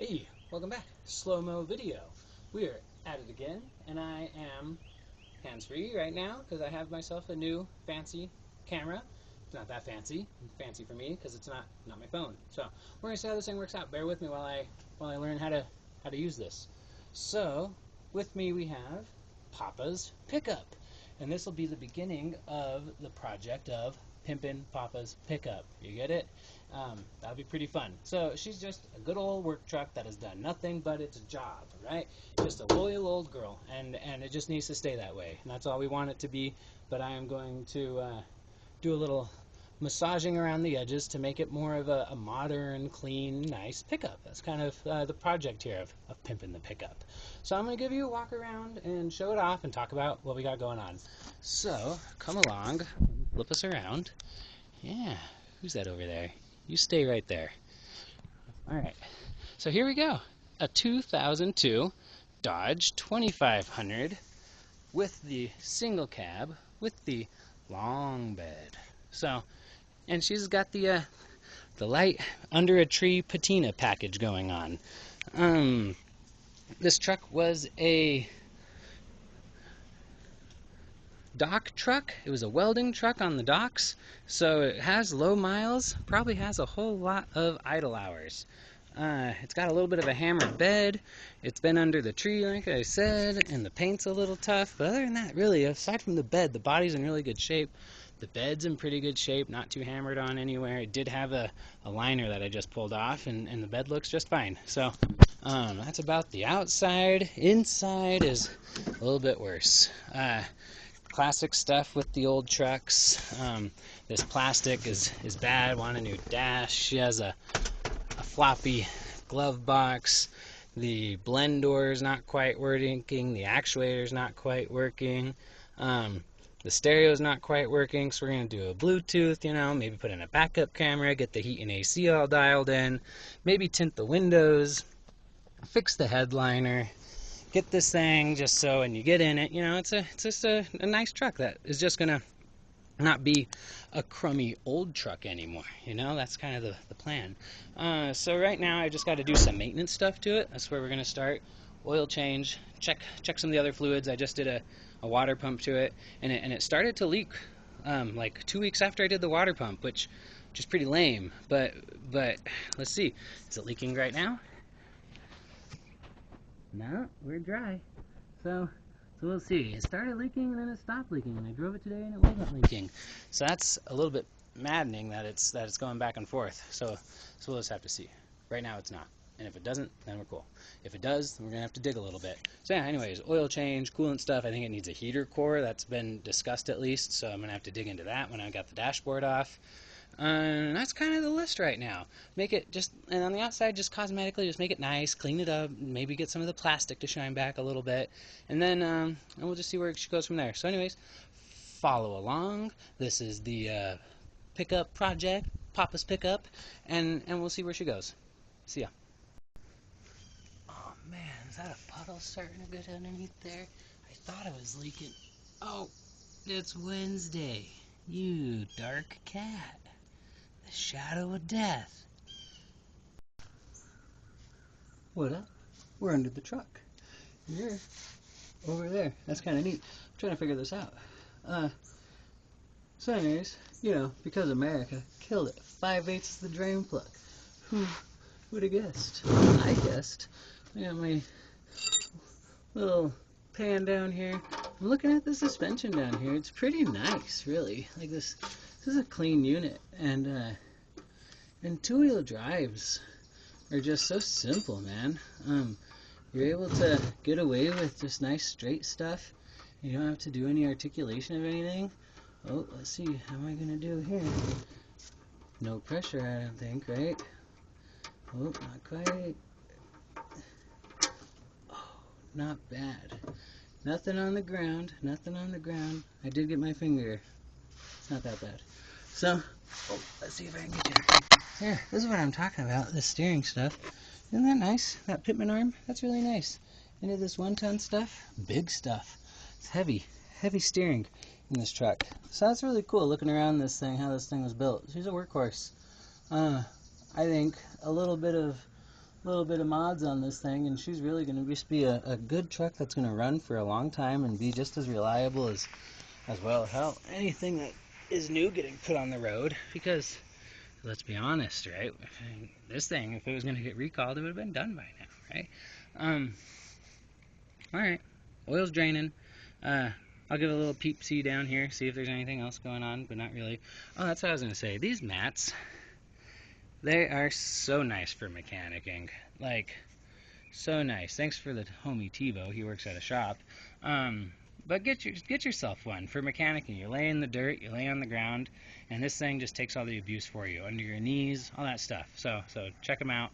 Hey, welcome back. Slow-mo video. We're at it again, and I am hands-free right now because I have myself a new fancy camera. It's not that fancy. Fancy for me because it's not my phone. So we're gonna see how this thing works out. Bear with me while I learn how to use this. So with me we have Papa's Pickup, and this will be the beginning of the project of pimpin' Papa's Pickup. You get it? That'll be pretty fun. So she's just a good old work truck that has done nothing but its job, right? Just a loyal old girl, and it just needs to stay that way. And that's all we want it to be. But I am going to do a little massaging around the edges to make it more of a modern, clean, nice pickup. That's kind of the project here of pimping the pickup. So I'm going to give you a walk around and show it off and talk about what we got going on. So come along, flip us around. Yeah, who's that over there? You stay right there. All right, so here we go. A 2002 Dodge 2500 with the single cab with the long bed. So, and she's got the light under a tree patina package going on. This truck was a dock truck. It was a welding truck on the docks, so it has low miles, probably has a whole lot of idle hours. It's got a little bit of a hammered bed. It's been under the tree, like I said, and the paint's a little tough, but other than that, really, aside from the bed, the body's in really good shape. The bed's in pretty good shape, not too hammered on anywhere. It did have a liner that I just pulled off, and the bed looks just fine. So that's about the outside. Inside is a little bit worse. Classic stuff with the old trucks. This plastic is bad. Want a new dash. She has a floppy glove box. The blend door is not quite working. The actuator is not quite working. The stereo is not quite working, so we're going to do a Bluetooth, maybe put in a backup camera, get the heat and AC all dialed in, maybe tint the windows, fix the headliner, get this thing just so when you get in it, it's just a nice truck that is just going to not be a crummy old truck anymore. That's kind of the plan. So right now I just got to do some maintenance stuff to it. That's where we're going to start. Oil change, check some of the other fluids. I just did a water pump to it, and it started to leak like 2 weeks after I did the water pump, which is pretty lame. But let's see. Is it leaking right now? No, we're dry. So we'll see. It started leaking and then it stopped leaking, and I drove it today and it wasn't leaking. So that's a little bit maddening that it's going back and forth. So we'll just have to see. Right now it's not. And if it doesn't, then we're cool. If it does, then we're gonna have to dig a little bit. So yeah, anyways, oil change, coolant stuff. I think it needs a heater core. That's been discussed at least. So I'm gonna have to dig into that when I got the dashboard off. And that's kind of the list right now. Make it and on the outside, just cosmetically, just make it nice, clean it up, maybe get some of the plastic to shine back a little bit, and then and we'll just see where she goes from there. So anyways, follow along. This is the pickup project, Papa's Pickup, and we'll see where she goes. See ya. Oh man, is that a puddle starting to get underneath there? I thought it was leaking. Oh, it's Wednesday. You dark cat. The shadow of death. What up? We're under the truck. You're over there. That's kind of neat. I'm trying to figure this out. So anyways, because America killed it. 5/8 the drain plug. Who would have guessed? I guessed. I got my little pan down here. I'm looking at the suspension down here. It's pretty nice, really. Like this is a clean unit, and two-wheel drives are just so simple, man. You're able to get away with just nice straight stuff. You don't have to do any articulation of anything. Oh, let's see. How am I gonna do here? No pressure, I don't think, right? Oh, not quite. Oh, not bad. Nothing on the ground. Nothing on the ground. I did get my finger. It's not that bad. So, let's see if I can get you. Yeah, this is what I'm talking about, this steering stuff. Isn't that nice? That Pitman arm? That's really nice. Into this 1-ton stuff? Big stuff. It's heavy. Heavy steering in this truck. So that's really cool looking around this thing, how this thing was built. She's a workhorse. I think a little bit of little bit of mods on this thing, and she's really going to just be a good truck that's going to run for a long time and be just as reliable as well. Hell, anything that is new getting put on the road, because let's be honest, right? This thing, if it was going to get recalled, it would have been done by now, right? All right, oil's draining. I'll give a little peep see down here, see if there's anything else going on, but not really. Oh, that's what I was going to say. These mats, they are so nice for mechanicking. Like, so nice. Thanks for the homie Tebow. He works at a shop. But get yourself one for mechanicking. You lay in the dirt, you lay on the ground, and this thing just takes all the abuse for you, under your knees, all that stuff. So check them out.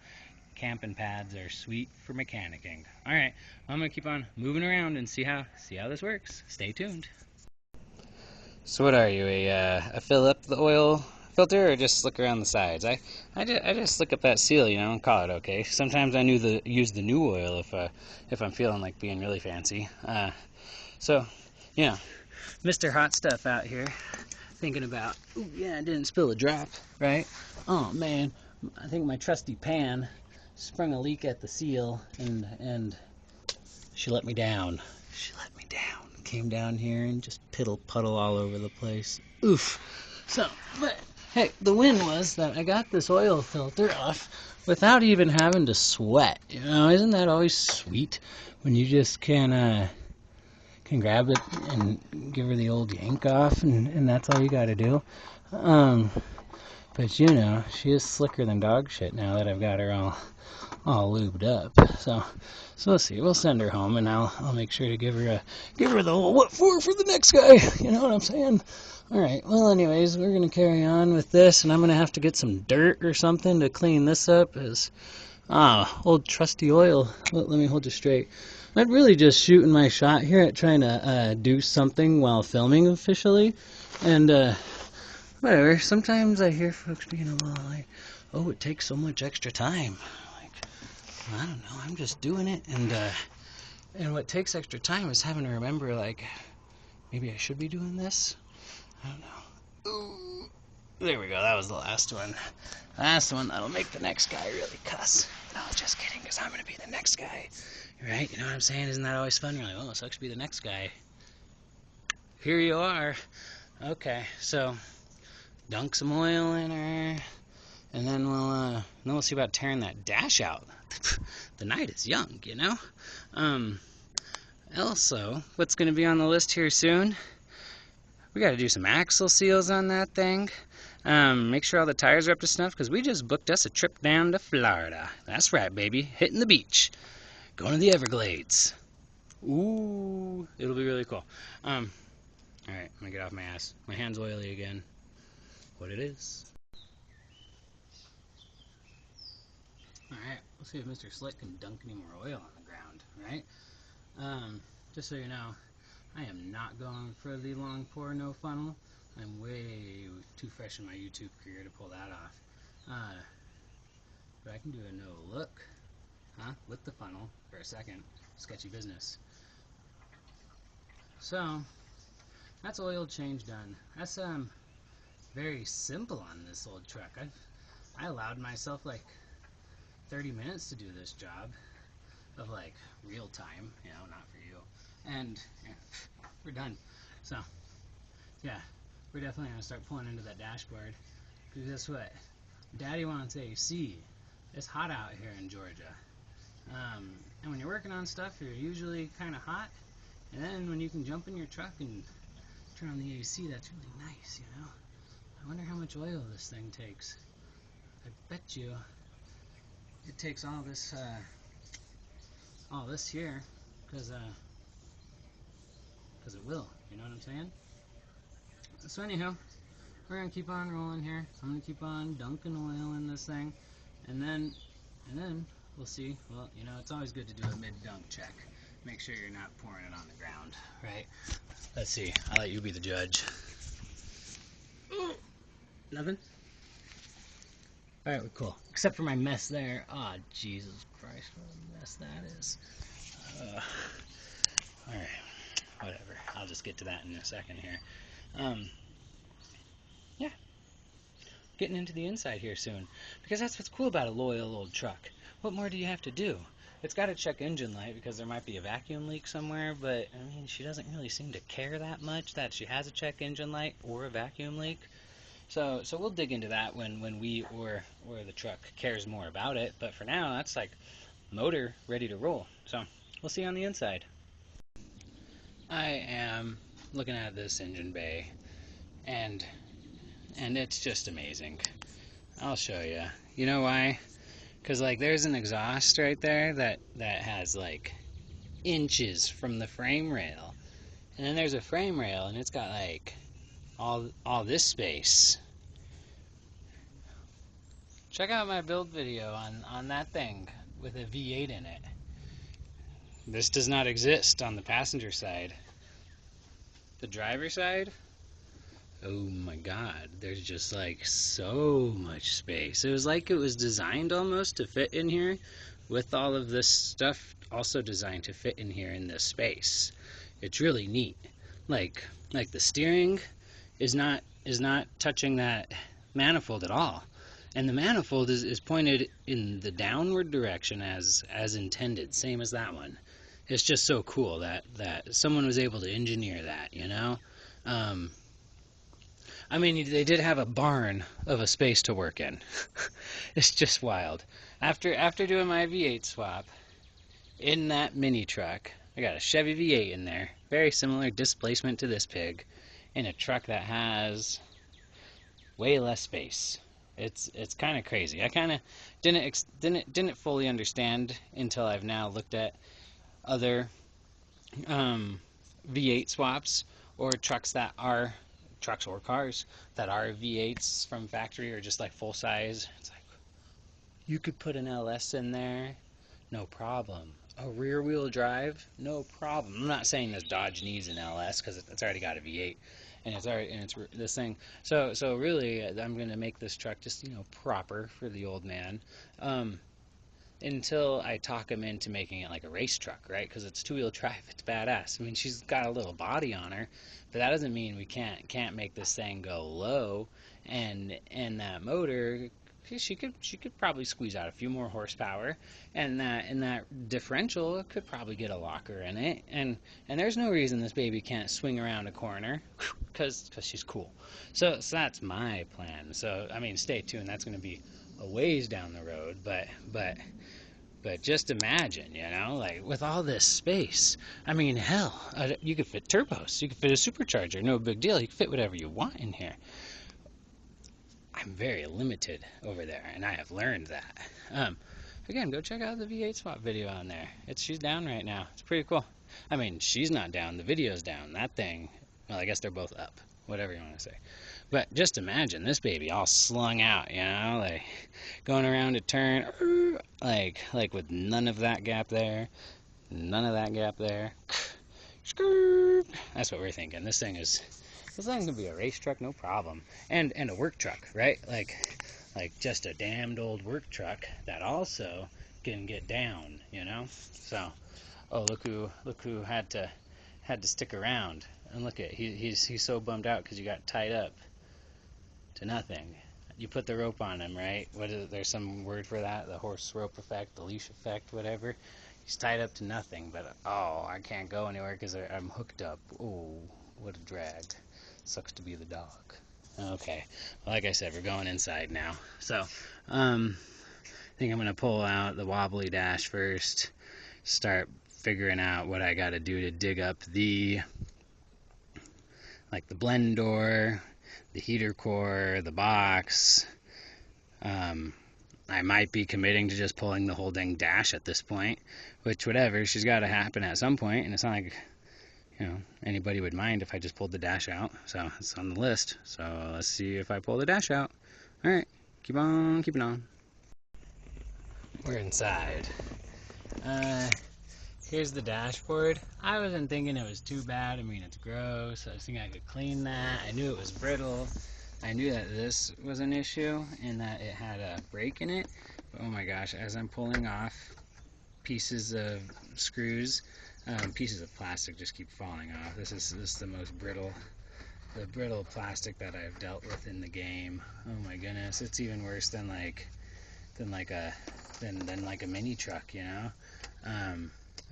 Camping pads are sweet for mechanicking. All right, I'm gonna keep on moving around and see how this works. Stay tuned. So what are you, a fill up the oil filter, or just slick around the sides? I just slick up that seal, and call it okay. Sometimes I use the new oil if I'm feeling like being really fancy. So, Mr. Hot Stuff out here, thinking about, ooh, yeah, I didn't spill a drop, right? Oh man, I think my trusty pan sprung a leak at the seal, and she let me down. She let me down. Came down here and just puddle all over the place. Oof. So, but hey, the win was that I got this oil filter off without even having to sweat. Isn't that always sweet when you just can grab it and give her the old yank off, and that's all you got to do. But she is slicker than dog shit now that I've got her all lubed up. So we'll see. We'll send her home, and I'll make sure to give her the whole what for the next guy. You know what I'm saying? All right. Well, anyways, we're gonna carry on with this, and I'm gonna have to get some dirt or something to clean this up. As old trusty oil. Let me hold you straight. I'm really just shooting my shot here at trying to do something while filming officially, and whatever. Sometimes I hear folks being a little like, "Oh, it takes so much extra time." Like, I don't know. I'm just doing it, and what takes extra time is having to remember, like, maybe I should be doing this. I don't know. Ooh, there we go. That was the last one. Last one that'll make the next guy really cuss. No, just kidding, because I'm gonna be the next guy. Right? You know what I'm saying? Isn't that always fun? You're like, oh, it sucks to be the next guy. Here you are. Okay, so dunk some oil in her, and then we'll see about tearing that dash out. The night is young. Also, what's going to be on the list here soon? We got to do some axle seals on that thing. Make sure all the tires are up to snuff, because we just booked us a trip down to Florida. That's right, baby. Hitting the beach. Going to the Everglades. Ooh, it'll be really cool. Alright, I'm gonna get off my ass. My hand's oily again. What it is. Alright, let's see if Mr. Slick can dunk any more oil on the ground, right? Just so you know, I am not going for the long pour, no funnel. I'm way too fresh in my YouTube career to pull that off. But I can do a no look, with the funnel for a second. Sketchy business. So, that's oil change done. That's very simple on this old truck. I allowed myself like 30 minutes to do this job of like real time, not for you. And yeah, we're done. So yeah, we're definitely gonna start pulling into that dashboard, because guess what? Daddy wants AC. It's hot out here in Georgia. And when you're working on stuff, you're usually kind of hot. And then when you can jump in your truck and turn on the AC, that's really nice. I wonder how much oil this thing takes. I bet you it takes all this here, because it will. You know what I'm saying? So anyhow, we're gonna keep on rolling here. I'm gonna keep on dunking oil in this thing, and then we'll see. Well, it's always good to do a mid-dunk check. Make sure you're not pouring it on the ground, right? Let's see. I'll let you be the judge. Ooh, nothing? Alright, we're cool. Except for my mess there. Oh, Jesus Christ, what a mess that is. Alright, whatever. I'll just get to that in a second here. Yeah. Getting into the inside here soon. Because that's what's cool about a loyal old truck. what more do you have to do? It's got to check engine light because there might be a vacuum leak somewhere, but I mean, she doesn't really seem to care that much that she has a check engine light or a vacuum leak. So we'll dig into that when we or the truck cares more about it. But for now, that's like motor ready to roll. So we'll see you on the inside. I am looking at this engine bay, and it's just amazing. I'll show you. You know why? Because like there's an exhaust right there that has like inches from the frame rail, and then there's a frame rail, and it's got like all this space. Check out my build video on that thing with a V8 in it. This does not exist on the passenger side. The driver side, oh my god, there's just like so much space. It was like it was designed almost to fit in here with all of this stuff also designed to fit in here in this space. It's really neat. Like the steering is not touching that manifold at all. And the manifold is pointed in the downward direction as intended, same as that one. It's just so cool that someone was able to engineer that, you know? Um, I mean, they did have a barn of a space to work in. It's just wild. After doing my V8 swap in that mini truck, I got a Chevy V8 in there, very similar displacement to this pig, in a truck that has way less space. It's kind of crazy. I kind of didn't fully understand until I've now looked at other V8 swaps or trucks or cars that are V8s from factory or just like full size. It's like you could put an LS in there, no problem. A rear wheel drive, no problem. I'm not saying this Dodge needs an LS because it's already got a V8 and it's this thing. So really, I'm gonna make this truck just proper for the old man. Until I talk him into making it like a race truck, right? Because it's two-wheel drive, it's badass. I mean, she's got a little body on her, but that doesn't mean we can't make this thing go low. And that motor, she could probably squeeze out a few more horsepower, and that differential could probably get a locker in it. And there's no reason this baby can't swing around a corner, because she's cool. So that's my plan. So I mean, stay tuned. That's going to be a ways down the road, but just imagine, like with all this space. I mean, hell, you could fit turbos, you could fit a supercharger, no big deal. You can fit whatever you want in here. I'm very limited over there, and I have learned that. Again, go check out the V8 swap video on there. She's down right now. It's pretty cool. I mean, she's not down. The video's down. That thing, well, I guess they're both up. Whatever you want to say. But just imagine this baby all slung out, like going around a turn, like with none of that gap there, none of that gap there. That's what we're thinking. This thing can be a race truck, no problem, and a work truck, right? Like just a damned old work truck that also can get down, So, oh, look who had to stick around, and look at he's so bummed out because you got tied up to nothing. You put the rope on him, right? What is it? There's some word for that, the horse rope effect, the leash effect, whatever. He's tied up to nothing, but I can't go anywhere because I'm hooked up. Oh, what a drag. Sucks to be the dog. Okay, well, like I said, we're going inside now. So, I think I'm gonna pull out the wobbly dash first, start figuring out what I gotta do to dig up the blend door, the heater core, the box. I might be committing to just pulling the whole dang dash at this point, which whatever, she's got to happen at some point, and it's not like anybody would mind if I just pulled the dash out. So it's on the list. So let's see if I pull the dash out. All right, keep on keeping on. We're inside. Here's the dashboard. I wasn't thinking it was too bad. I mean, it's gross. I was thinking I could clean that. I knew it was brittle. I knew that this was an issue and that it had a break in it. But oh my gosh, as I'm pulling off pieces of screws, pieces of plastic just keep falling off. This is the most brittle plastic that I've dealt with in the game. Oh my goodness, it's even worse than like a than like a mini truck, you know.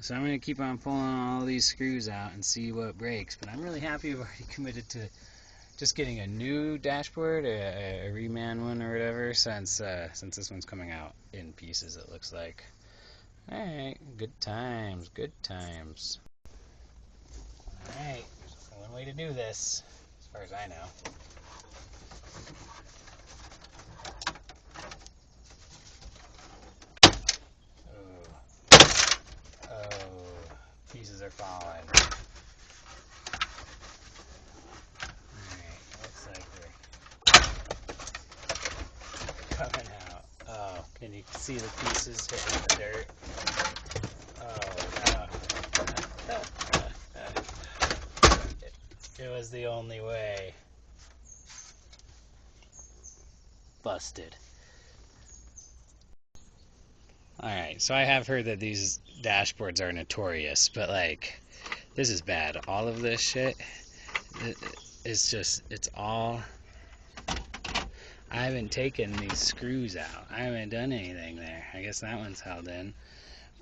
So I'm gonna keep on pulling all these screws out and see what breaks. But I'm really happy I've already committed to just getting a new dashboard, a reman one or whatever, since this one's coming out in pieces. It looks like. All right, good times, good times. All right, one way to do this, as far as I know. Oh, pieces are falling. Alright, looks like they're coming out. Oh, can you see the pieces hitting the dirt? Oh, no. It was the only way. Busted. Alright, so I have heard that these dashboards are notorious, but like, this is bad. All of this shit, it's all. I haven't taken these screws out. I haven't done anything there. I guess that one's held in.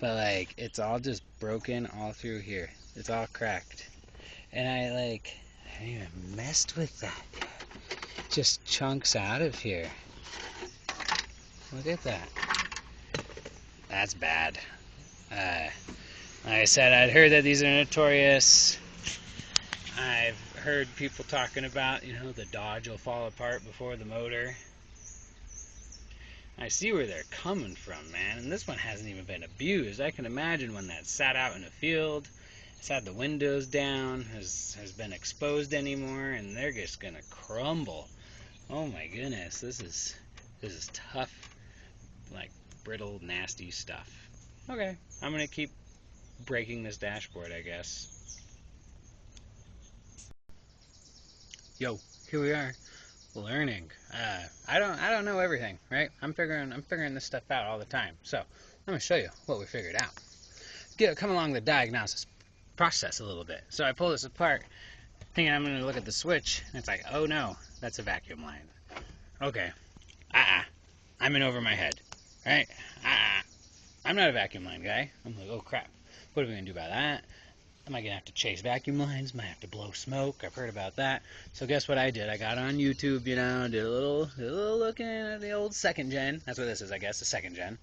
But like, it's all just broken all through here. It's all cracked. And I haven't even messed with that yet. Just chunks out of here. Look at that. That's bad. Like I said, I'd heard that these are notorious. I've heard people talking about, the Dodge will fall apart before the motor. I see where they're coming from, man. And this one hasn't even been abused. I can imagine when that sat out in a field, it's had the windows down, has been exposed anymore, and they're just gonna crumble. Oh my goodness, this is tough, like brittle, nasty stuff. Okay, I'm gonna keep breaking this dashboard, I guess. Yo, here we are, learning. I don't know everything, right? I'm figuring this stuff out all the time. So let me show you what we figured out. Come along the diagnosis process a little bit. So I pull this apart, thinking I'm gonna look at the switch, and it's like, oh no, that's a vacuum line. Okay, I'm in over my head, right? I'm not a vacuum line guy. I'm like, oh crap, what are we gonna do about that? Am I gonna have to chase vacuum lines? Might have to blow smoke. I've heard about that. So guess what I did? I got on YouTube, did a little looking at the old second gen. That's what this is, I guess, the second gen.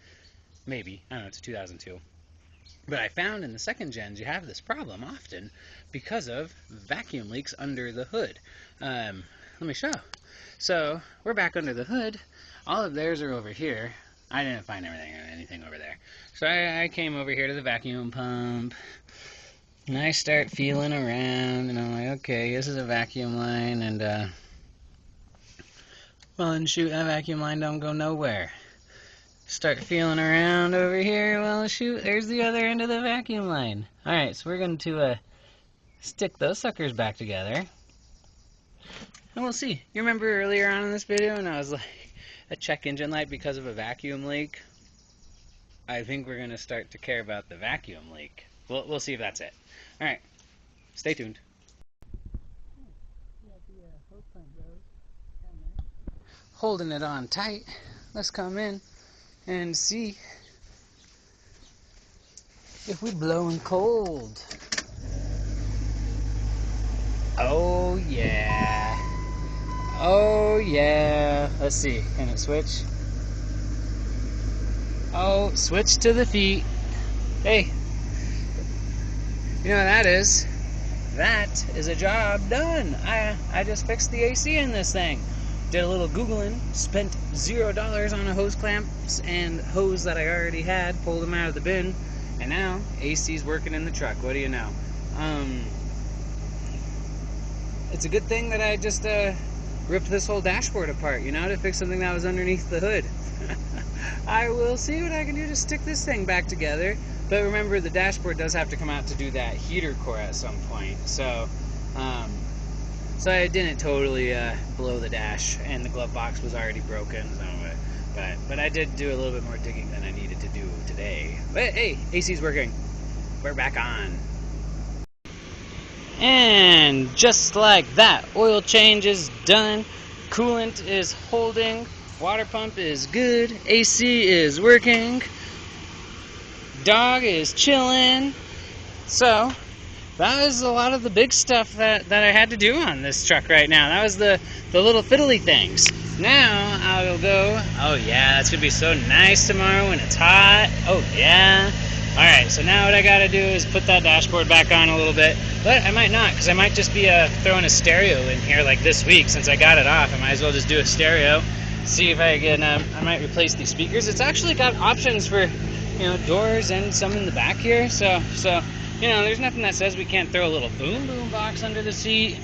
Maybe. I don't know, it's a 2002. But I found in the second gens you have this problem often because of vacuum leaks under the hood. Let me show. So we're back under the hood. All of theirs are over here. I didn't find anything over there. So I came over here to the vacuum pump. And I start feeling around, and I'm like, okay, this is a vacuum line, and, well, and shoot, that vacuum line don't go nowhere. Start feeling around over here, well, shoot, there's the other end of the vacuum line. Alright, so we're going to, stick those suckers back together, and we'll see. You remember earlier on in this video, and I was like, a check engine light because of a vacuum leak? I think we're going to start to care about the vacuum leak. We'll see if that's it. Alright, stay tuned. Holding it on tight. Let's come in and see if we're blowing cold. Oh yeah. Oh yeah. Let's see. Can it switch? Oh, switch to the feet. Hey. You know what that is? That is a job done. I just fixed the AC in this thing. Did a little Googling, spent $0 on a hose clamps and hose that I already had, pulled them out of the bin, and now AC's working in the truck. What do you know? It's a good thing that I just ripped this whole dashboard apart, to fix something that was underneath the hood. I will see what I can do to stick this thing back together. But remember, the dashboard does have to come out to do that heater core at some point. So I didn't totally blow the dash, and the glove box was already broken. So, but I did do a little bit more digging than I needed to do today. But hey, AC's working. We're back on. And just like that, oil change is done. Coolant is holding. Water pump is good. AC is working. Dog is chilling. So that was a lot of the big stuff that I had to do on this truck right now. That was the little fiddly things. Now I'll go, oh yeah, it's gonna be so nice tomorrow when it's hot. Oh yeah. Alright, so now what I gotta do is put that dashboard back on a little bit. But I might not, because I might just be throwing a stereo in here like this week. Since I got it off, I might as well just do a stereo. See if I can, I might replace these speakers. It's actually got options for, doors and some in the back here. So there's nothing that says we can't throw a little boom box under the seat.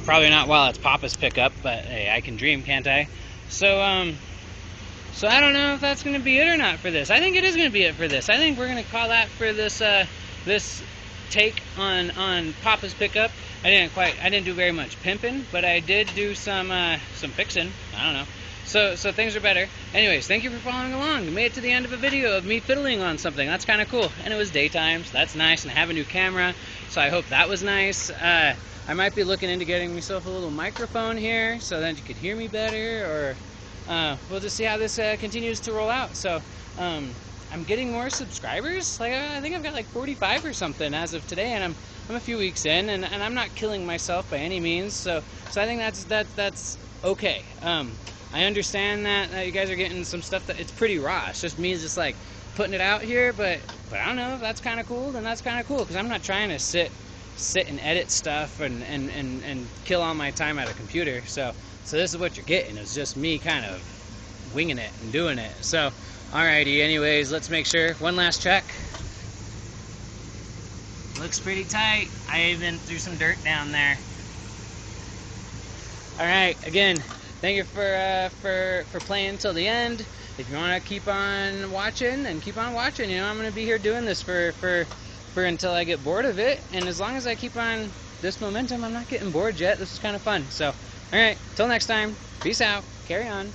Probably not while it's Papa's pickup, but hey, I can dream, can't I? So I don't know if that's going to be it or not for this. I think it is going to be it for this. I think we're going to call that for this this take on Papa's pickup. I didn't do very much pimping, but I did do some fixing. I don't know. So things are better. Anyways, thank you for following along. You made it to the end of a video of me fiddling on something. That's kind of cool. And it was daytime, so that's nice. And I have a new camera, so I hope that was nice. I might be looking into getting myself a little microphone here so that you could hear me better, or we'll just see how this continues to roll out. So I'm getting more subscribers. Like I think I've got like 45 or something as of today, and I'm a few weeks in, and I'm not killing myself by any means. So I think that's okay. I understand that you guys are getting some stuff that it's pretty raw. It's just me just like putting it out here, but I don't know if that's kind of cool. Then that's kind of cool, because I'm not trying to sit and edit stuff and kill all my time at a computer. So this is what you're getting. It's just me kind of winging it and doing it. So alrighty, anyways, let's make sure. One last check. Looks pretty tight. I even threw some dirt down there. Alright, again, thank you for playing till the end. If you want to keep on watching, then keep on watching. I'm going to be here doing this for until I get bored of it. And as long as I keep on this momentum, I'm not getting bored yet. This is kind of fun. So, alright, till next time. Peace out. Carry on.